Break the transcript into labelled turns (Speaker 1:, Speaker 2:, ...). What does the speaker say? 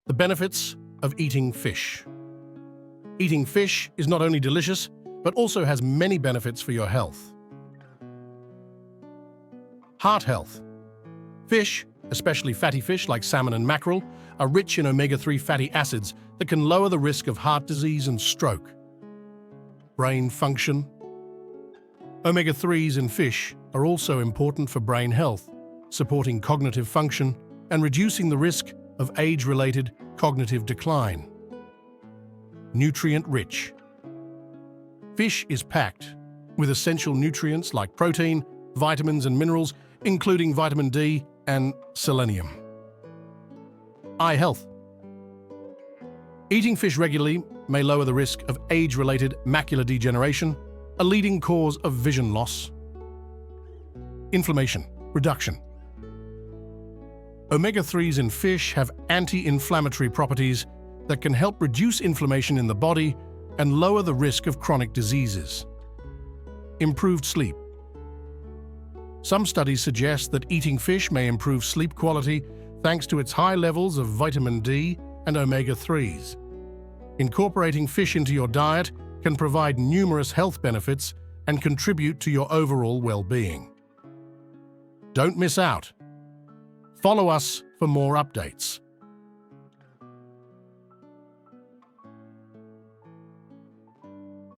Speaker 1: The benefits of eating fish. Eating fish is not only delicious, but also has many benefits for your health. Heart health. Fish, especially fatty fish like salmon and mackerel, are rich in omega-3 fatty acids that can lower the risk of heart disease and stroke. Brain function. Omega-3s in fish are also important for brain health, supporting cognitive function and reducing the risk of age-related cognitive decline. Nutrient-rich. Fish is packed with essential nutrients like protein, vitamins and minerals, including vitamin D and selenium. Eye health. Eating fish regularly may lower the risk of age-related macular degeneration, a leading cause of vision loss. Inflammation reduction. Omega-3s in fish have anti-inflammatory properties that can help reduce inflammation in the body and lower the risk of chronic diseases. Improved sleep. Some studies suggest that eating fish may improve sleep quality thanks to its high levels of vitamin D and omega-3s. Incorporating fish into your diet can provide numerous health benefits and contribute to your overall well-being. Don't miss out. Follow us for more updates.